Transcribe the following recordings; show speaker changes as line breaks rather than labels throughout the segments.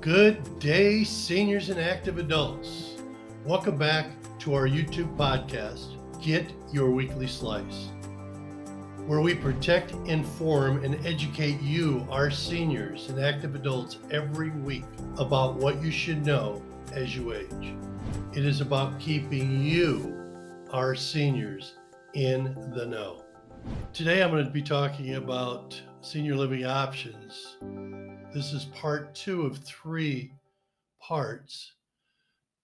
Good day, seniors and active adults. Welcome back to our YouTube podcast, Get Your Weekly Slice, where we protect, inform, and educate you, our seniors and active adults, every week about what you should know as you age. It is about keeping you, our seniors, in the know. Today I'm going to be talking about senior living options. This is part 2 of 3 parts.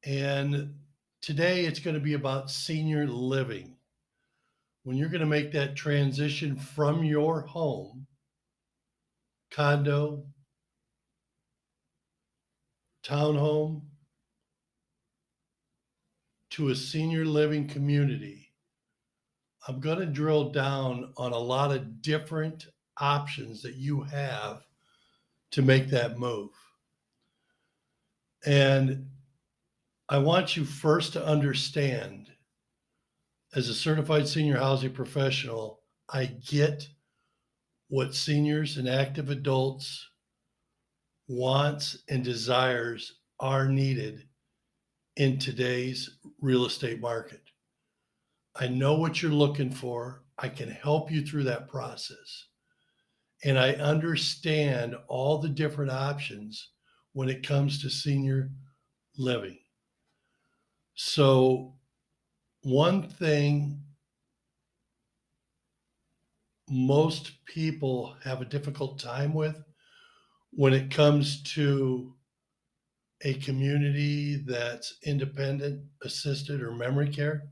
And today it's going to be about senior living. When you're going to make that transition from your home, condo, townhome, to a senior living community, I'm going to drill down on a lot of different options that you have to make that move. And I want you first to understand, as a certified senior housing professional, I get what seniors and active adults wants and desires are needed in today's real estate market. I know what you're looking for. I can help you through that process. And I understand all the different options when it comes to senior living. So one thing most people have a difficult time with when it comes to a community that's independent, assisted, or memory care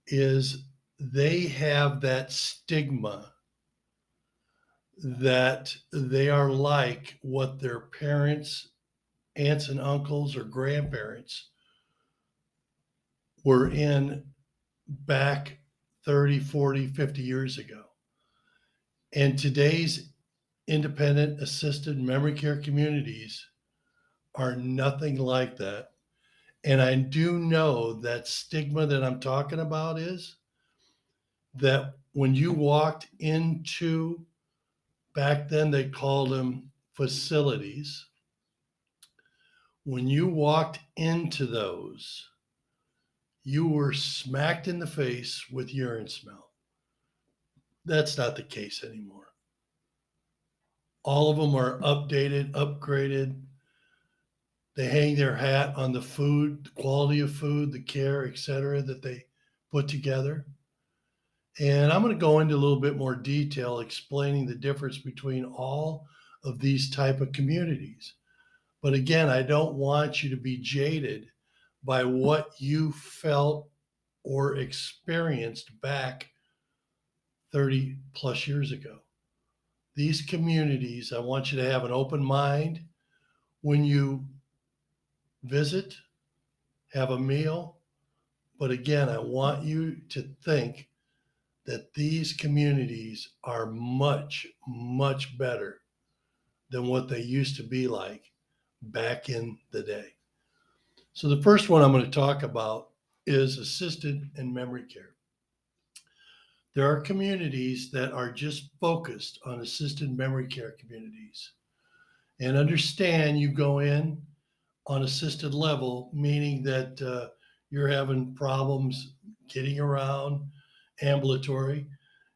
is they have that stigma that they are like what their parents, aunts and uncles, or grandparents were in back 30, 40, 50 years ago. And today's independent, assisted, memory care communities are nothing like that. And I do know that stigma that I'm talking about is that when you walked into, back then they called them facilities, when you walked into those, you were smacked in the face with urine smell. That's not the case anymore. All of them are updated, upgraded. They hang their hat on the food, the quality of food, the care, et cetera, that they put together. And I'm going to go into a little bit more detail explaining the difference between all of these type of communities. But again, I don't want you to be jaded by what you felt or experienced back 30 plus years ago. These communities, I want you to have an open mind when you visit, have a meal. But again, I want you to think that these communities are much, much better than what they used to be like back in the day. So the first one I'm going to talk about is assisted and memory care. There are communities that are just focused on assisted memory care communities. And understand, you go in on assisted level, meaning that you're having problems getting around, ambulatory.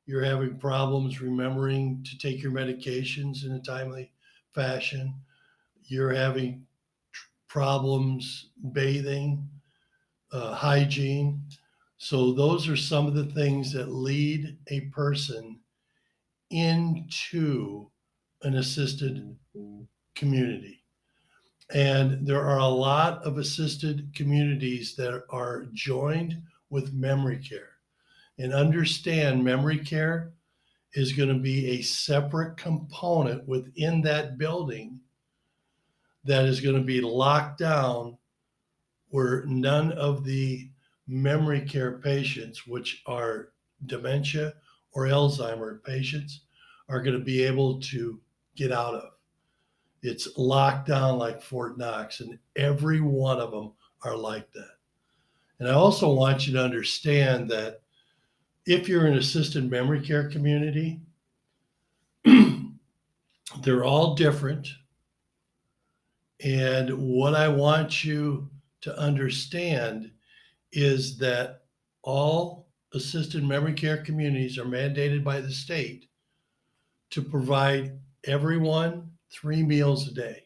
You're having problems remembering to take your medications in a timely fashion. You're having problems bathing, hygiene. So those are some of the things that lead a person into an assisted community. And there are a lot of assisted communities that are joined with memory care. And understand, memory care is going to be a separate component within that building that is going to be locked down, where none of the memory care patients, which are dementia or Alzheimer patients, are going to be able to get out of. It's locked down like Fort Knox, and every one of them are like that. And I also want you to understand that if you're an assisted memory care community, they're all different. And what I want you to understand is that all assisted memory care communities are mandated by the state to provide everyone 3 meals a day.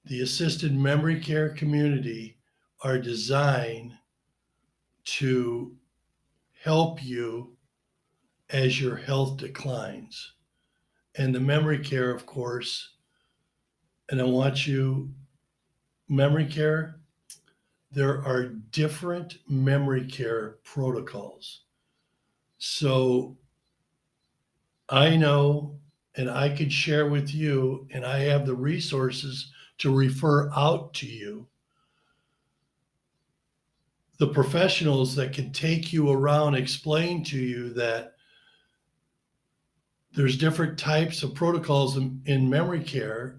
The assisted memory care community are designed to help you as your health declines. And the memory care, of course, and I want you, memory care, there are different memory care protocols. So I know, and I could share with you, and I have the resources to refer out to you, the professionals that can take you around, explain to you that there's different types of protocols in memory care.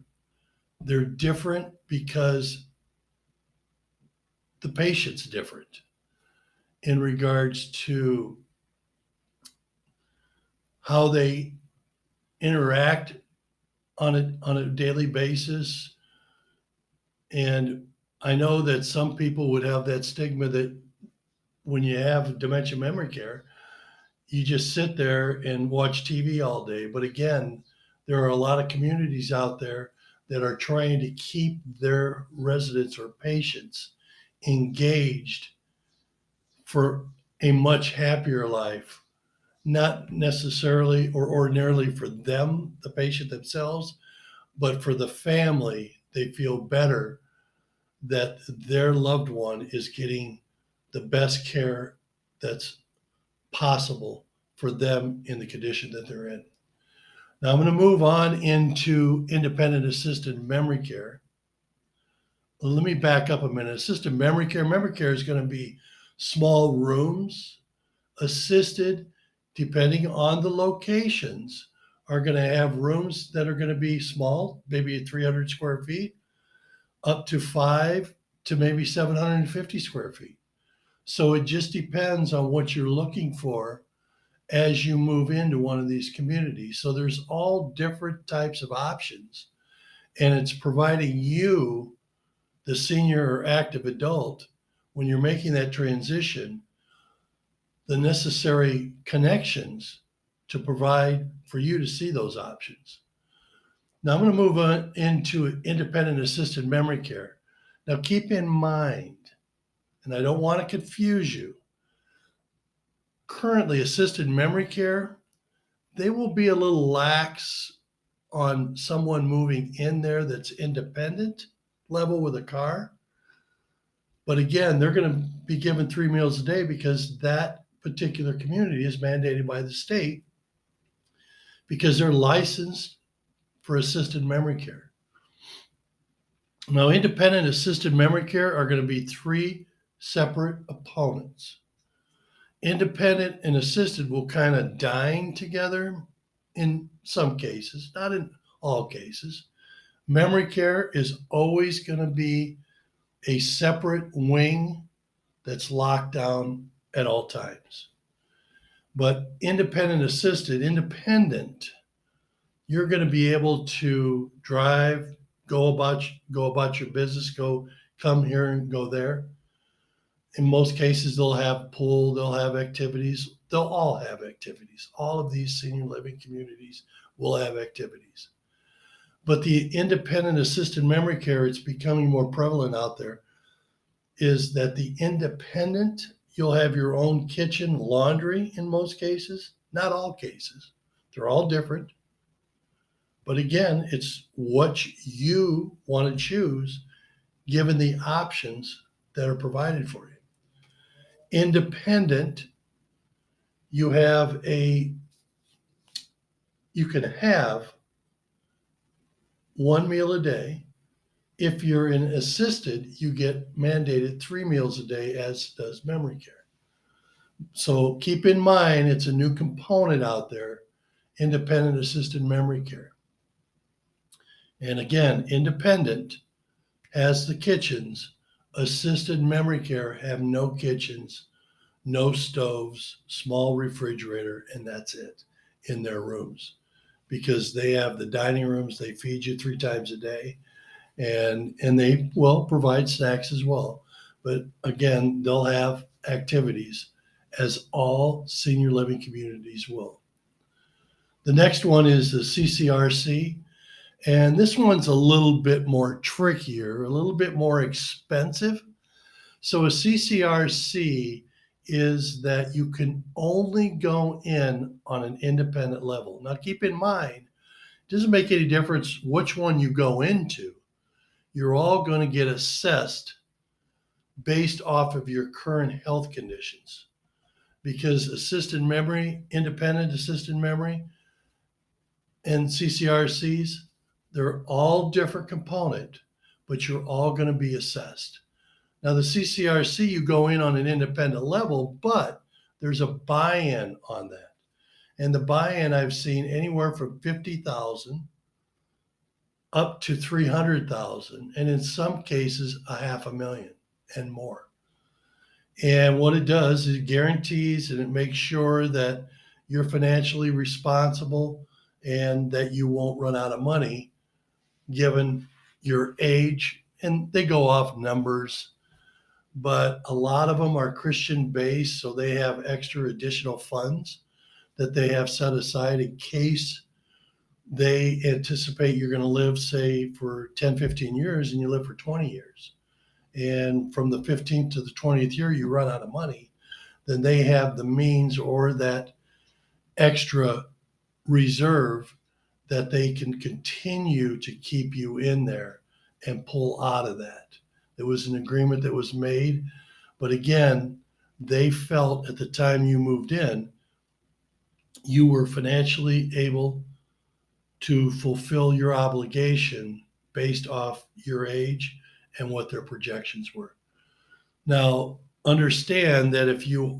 They're different because the patient's different in regards to how they interact on a daily basis. And I know that some people would have that stigma that when you have dementia memory care, you just sit there and watch TV all day. But again, there are a lot of communities out there that are trying to keep their residents or patients engaged for a much happier life, not necessarily or ordinarily for them, the patient themselves, but for the family. They feel better that their loved one is getting the best care that's possible for them in the condition that they're in. Now I'm going to move on into independent assisted memory care. Let me back up a minute. Assisted memory care is going to be small rooms, assisted, depending on the locations, are going to have rooms that are going to be small, maybe 300 square feet, up to 5 to maybe 750 square feet. So it just depends on what you're looking for as you move into one of these communities. So there's all different types of options, and it's providing you, the senior or active adult, when you're making that transition, the necessary connections to provide for you to see those options. Now I'm going to move on into independent assisted memory care. Now keep in mind, and I don't want to confuse you, currently assisted memory care, they will be a little lax on someone moving in there that's independent level with a car. But again, they're going to be given 3 meals a day because that particular community is mandated by the state because they're licensed for assisted memory care. Now, independent assisted memory care are going to be 3 separate opponents. Independent and assisted will kind of dine together in some cases, not in all cases. Memory care is always going to be a separate wing that's locked down at all times. But independent assisted, independent, you're going to be able to drive, go about your business, come here and go there. In most cases, they'll have pool, they'll have activities, they'll all have activities. All of these senior living communities will have activities. But the independent assisted memory care, it's becoming more prevalent out there, is that the independent, you'll have your own kitchen, laundry in most cases, not all cases. They're all different. But again, it's what you want to choose given the options that are provided for you. Independent, you can have 1 meal a day. If you're in assisted, you get mandated 3 meals a day, as does memory care. So keep in mind, it's a new component out there, independent assisted memory care. And again, independent has the kitchens. Assisted memory care have no kitchens, no stoves, small refrigerator, and that's it in their rooms. because they have the dining rooms, they feed you 3 times a day, and they will provide snacks as well. But again, they'll have activities, as all senior living communities will. The next one is the CCRC, and this one's a little bit more trickier, a little bit more expensive. So a CCRC is that you can only go in on an independent level. Now, keep in mind, it doesn't make any difference which one you go into. You're all going to get assessed based off of your current health conditions, because assisted memory, independent assisted memory, and CCRCs, they're all different component, but you're all going to be assessed. Now, the CCRC, you go in on an independent level, but there's a buy-in on that. And the buy-in I've seen anywhere from 50,000 up to 300,000, and in some cases, $500,000 and more. And what it does is it guarantees and it makes sure that you're financially responsible and that you won't run out of money given your age. And they go off numbers, but a lot of them are Christian based, so they have extra additional funds that they have set aside in case they anticipate you're going to live, say, for 10, 15 years and you live for 20 years. And from the 15th to the 20th year, you run out of money, then they have the means or that extra reserve that they can continue to keep you in there and pull out of that. There was an agreement that was made, but again, they felt at the time you moved in, you were financially able to fulfill your obligation based off your age and what their projections were. Now, understand that if you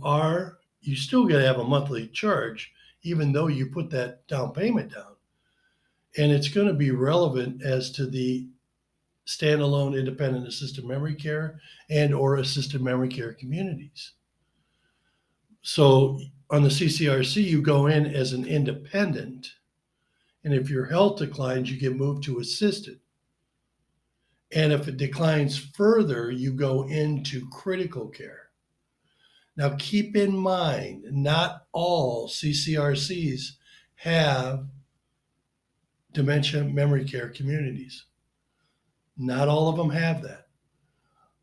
still got to have a monthly charge, even though you put that down payment down. And it's going to be relevant as to the standalone independent assisted memory care and or assisted memory care communities. So on the CCRC, you go in as an independent, and if your health declines, you get moved to assisted. And if it declines further, you go into critical care. Now, keep in mind, not all CCRCs have dementia memory care communities. Not all of them have that.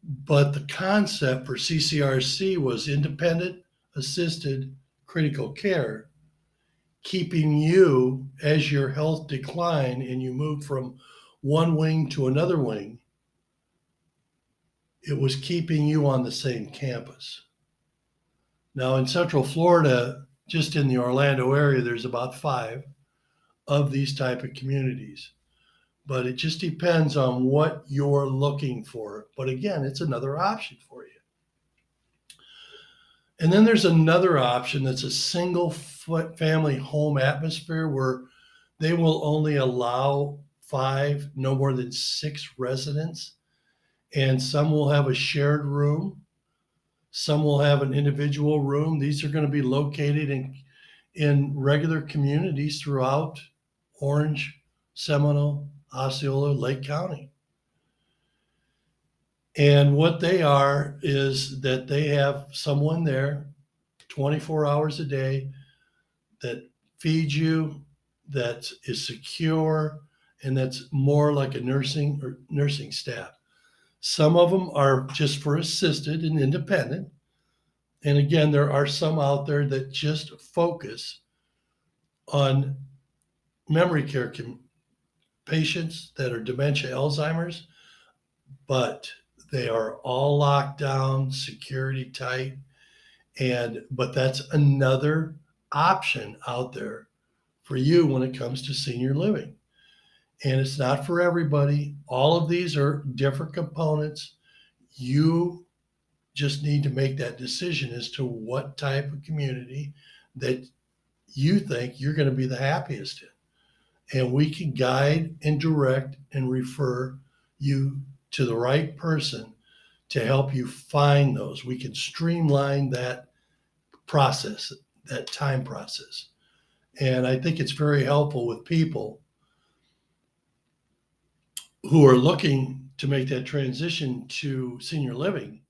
But the concept for CCRC was independent, assisted, critical care, keeping you as your health declined and you moved from one wing to another wing. It was keeping you on the same campus. Now in Central Florida, just in the Orlando area, there's about 5 of these type of communities. But it just depends on what you're looking for. But again, it's another option for you. And then there's another option that's a single family home atmosphere where they will only allow 5, no more than 6 residents. And some will have a shared room. Some will have an individual room. These are going to be located in regular communities throughout Orange, Seminole, Osceola, Lake County. And what they are is that they have someone there 24 hours a day that feeds you, that is secure, and that's more like a nursing staff. Some of them are just for assisted and independent. And again, there are some out there that just focus on memory care patients that are dementia, Alzheimer's, but they are all locked down, security tight. But that's another option out there for you when it comes to senior living. And it's not for everybody. All of these are different components. You just need to make that decision as to what type of community that you think you're going to be the happiest in. And we can guide and direct and refer you to the right person to help you find those. We can streamline that process, that time process. And I think it's very helpful with people who are looking to make that transition to senior living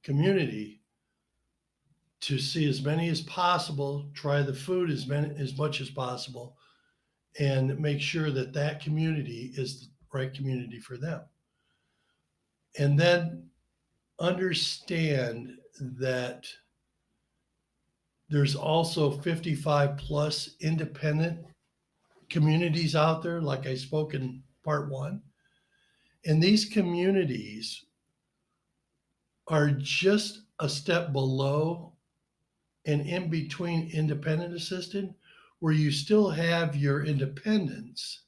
community to see as many as possible, try the food as much as possible, and make sure that that community is the right community for them. And then understand that there's also 55 plus independent communities out there, like I spoke in part one. And these communities are just a step below and in between independent assisted, where you still have your independence,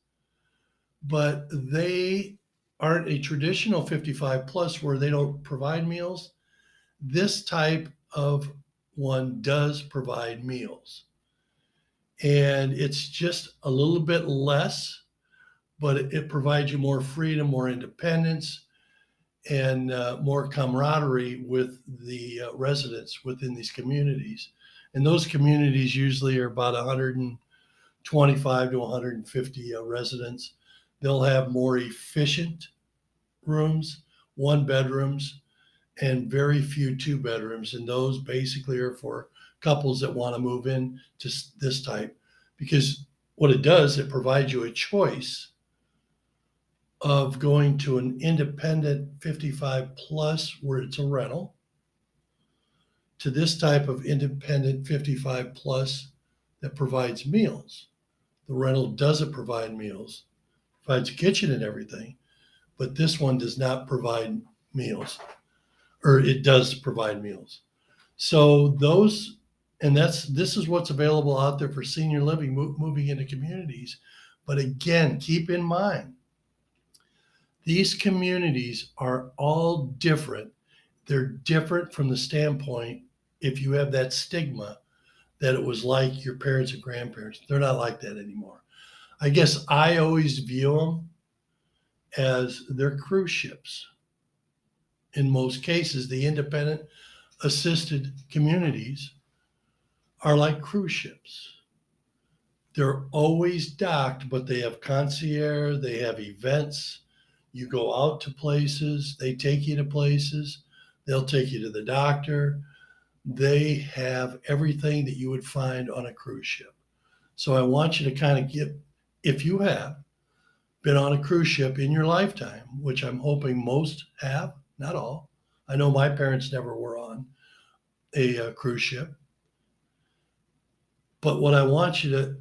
but they aren't a traditional 55 plus where they don't provide meals. This type of one does provide meals. And it's just a little bit less, but it provides you more freedom, more independence, and more camaraderie with the residents within these communities. And those communities usually are about 125 to 150 residents. They'll have more efficient rooms, one bedrooms, and very few two bedrooms. And those basically are for couples that want to move in to this type, because what it does, it provides you a choice of going to an independent 55 plus where it's a rental to this type of independent 55 plus that provides meals. The rental doesn't provide meals, provides a kitchen and everything, but this one does not provide meals, or it does provide meals. So those, and this is what's available out there for senior living, moving into communities. But again, keep in mind, these communities are all different. They're different from the standpoint, if you have that stigma that it was like your parents and grandparents, they're not like that anymore. I guess I always view them as they're cruise ships. In most cases, the independent assisted communities are like cruise ships. They're always docked, but they have concierge, they have events. You go out to places, they take you to places, they'll take you to the doctor. They have everything that you would find on a cruise ship. So I want you to kind of get, if you have been on a cruise ship in your lifetime, which I'm hoping most have, not all. I know my parents never were on a cruise ship. But what I want you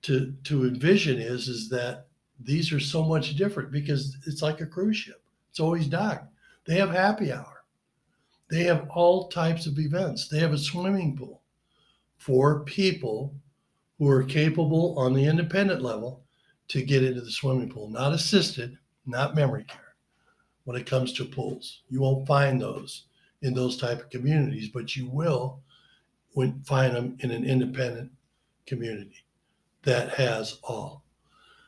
to envision is that these are so much different because it's like a cruise ship. It's always docked. They have happy hour. They have all types of events. They have a swimming pool for people who are capable on the independent level to get into the swimming pool, not assisted, not memory care. When it comes to pools, you won't find those in those type of communities, but you will find them in an independent community that has all.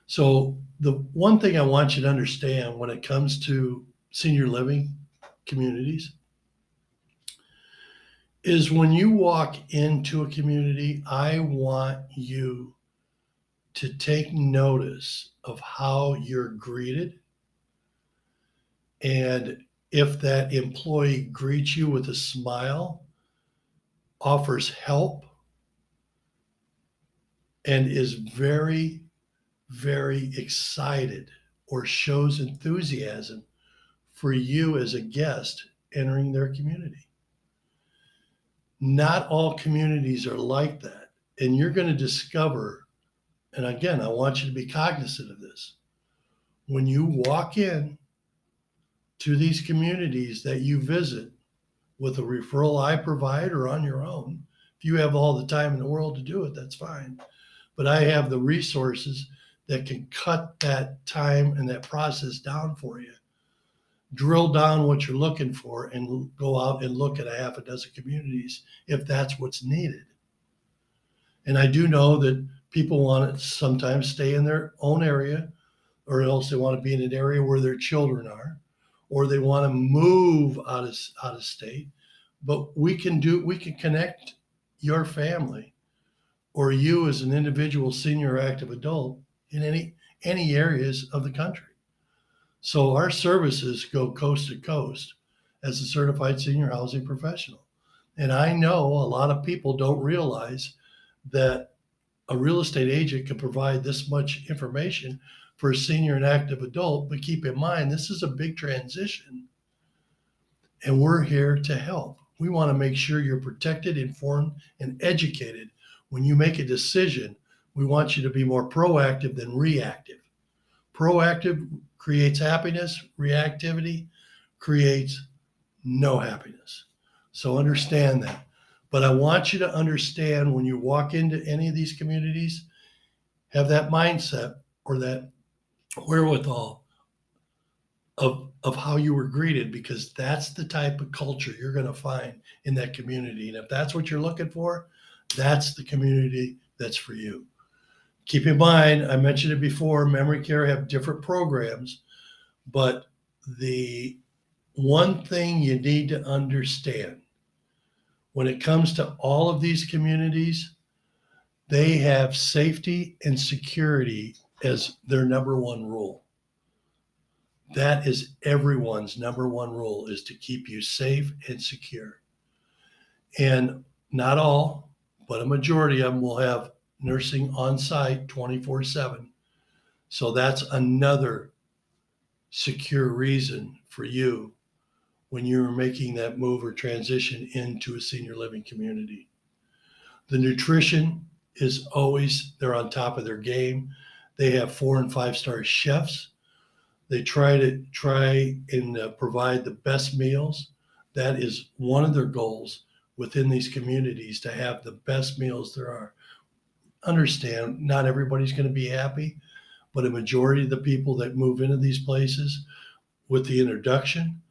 So the one thing I want you to understand when it comes to senior living communities is when you walk into a community, I want you to take notice of how you're greeted. And if that employee greets you with a smile, offers help, and is very, very excited or shows enthusiasm for you as a guest entering their community. Not all communities are like that. And you're going to discover, and again, I want you to be cognizant of this. When you walk in to these communities that you visit with a referral I provide or on your own, if you have all the time in the world to do it, that's fine. But I have the resources that can cut that time and that process down for you. Drill down what you're looking for and go out and look at a half a dozen communities if that's what's needed. And I do know that people want to sometimes stay in their own area, or else they want to be in an area where their children are, or they want to move out of state. But we can connect your family or you as an individual senior or active adult in any areas of the country. So our services go coast to coast as a certified senior housing professional. And I know a lot of people don't realize that a real estate agent can provide this much information for a senior and active adult, but keep in mind, this is a big transition and we're here to help. We want to make sure you're protected, informed, and educated. When you make a decision, we want you to be more proactive than reactive. Proactive creates happiness, reactivity creates no happiness. So understand that. But I want you to understand when you walk into any of these communities, have that mindset or that wherewithal of how you were greeted, because that's the type of culture you're going to find in that community. And if that's what you're looking for, that's the community that's for you. Keep in mind, I mentioned it before, memory care have different programs, but the one thing you need to understand when it comes to all of these communities, they have safety and security as their number one rule. That is everyone's number one rule, is to keep you safe and secure. And not all, but a majority of them will have nursing on site 24/7. So that's another secure reason for you when you're making that move or transition into a senior living community. The nutrition is always, they're on top of their game. They have 4 and 5-star chefs. They try and provide the best meals. That is one of their goals within these communities, to have the best meals there are. Understand, not everybody's going to be happy, but a majority of the people that move into these places with the introduction,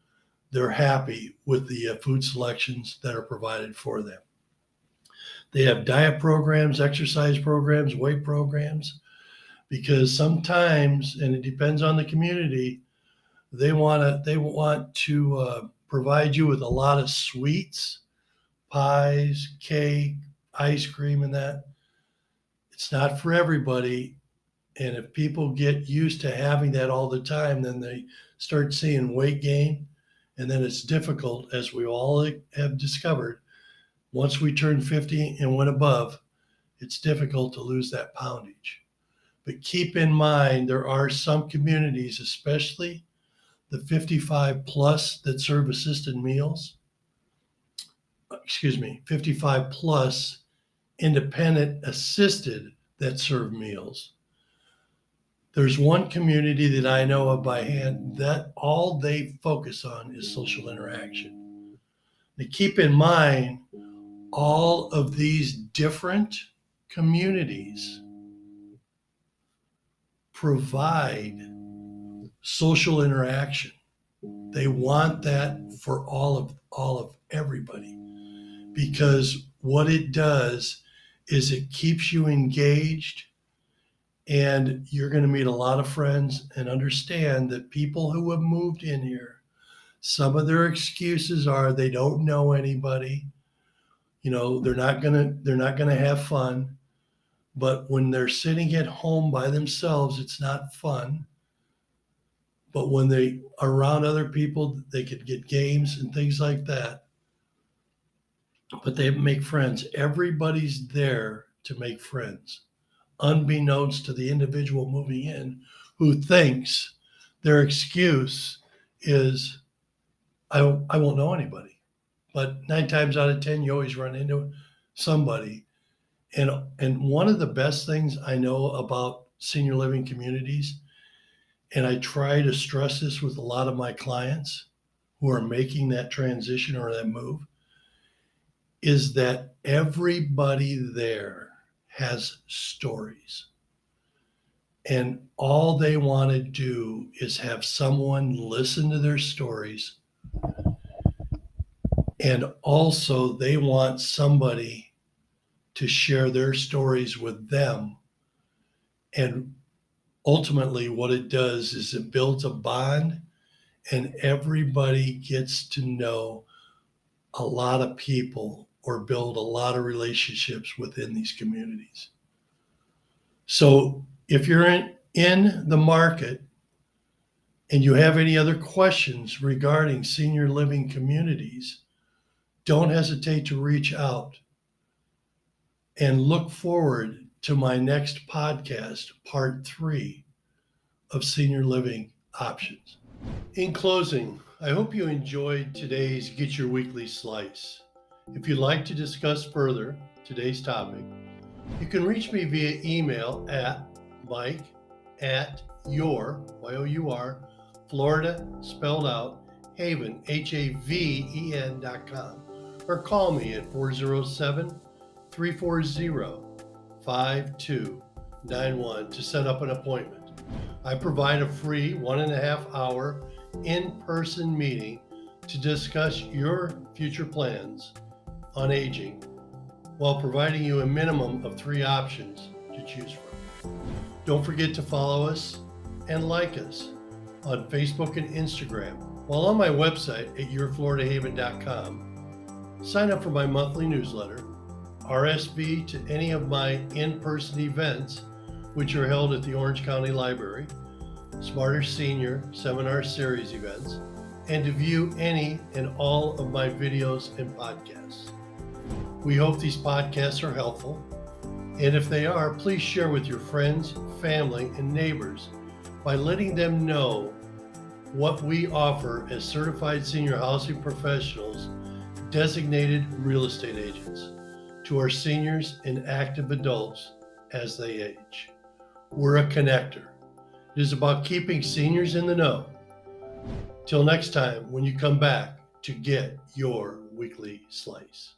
they're happy with the food selections that are provided for them. They have diet programs, exercise programs, weight programs, because sometimes, and it depends on the community, they want to provide you with a lot of sweets, pies, cake, ice cream, and that. It's not for everybody. And if people get used to having that all the time, then they start seeing weight gain. And then it's difficult, as we all have discovered, once we turn 50 and went above, it's difficult to lose that poundage. But keep in mind, there are some communities, especially the 55 plus, that serve assisted meals. 55 plus independent assisted that serve meals. There's one community that I know of by hand that all they focus on is social interaction. Now keep in mind, all of these different communities provide social interaction. They want that for all of everybody, because what it does is it keeps you engaged, and you're going to meet a lot of friends. And understand that people who have moved in here, some of their excuses are they don't know anybody. They're not gonna have fun. But when they're sitting at home by themselves, it's not fun. But when they are around other people, they could get games and things like that. But they make friends. Everybody's there to make friends, unbeknownst to the individual moving in, who thinks their excuse is, I won't know anybody. But 9 times out of 10, you always run into somebody. And one of the best things I know about senior living communities, and I try to stress this with a lot of my clients who are making that transition or that move, is that everybody there has stories. And all they want to do is have someone listen to their stories. And also they want somebody to share their stories with them. And ultimately what it does is it builds a bond, and everybody gets to know a lot of people or build a lot of relationships within these communities. So if you're in the market and you have any other questions regarding senior living communities, don't hesitate to reach out, and look forward to my next podcast, part 3 of senior living options. In closing, I hope you enjoyed today's Get Your Weekly Slice. If you'd like to discuss further today's topic, you can reach me via email at mike@your, Y-O-U-R, Florida, spelled out, Haven, Haven.com, or call me at 407-340-5291 to set up an appointment. I provide a free 1.5-hour in-person meeting to discuss your future plans on aging while providing you a minimum of 3 options to choose from. Don't forget to follow us and like us on Facebook and Instagram. While on my website at yourfloridahaven.com, sign up for my monthly newsletter, RSV to any of my in-person events, which are held at the Orange County Library, Smarter Senior Seminar Series events, and to view any and all of my videos and podcasts. We hope these podcasts are helpful, and if they are, please share with your friends, family, and neighbors by letting them know what we offer as certified senior housing professionals, designated real estate agents, to our seniors and active adults as they age. We're a connector. It is about keeping seniors in the know. Till next time, when you come back to get your weekly slice.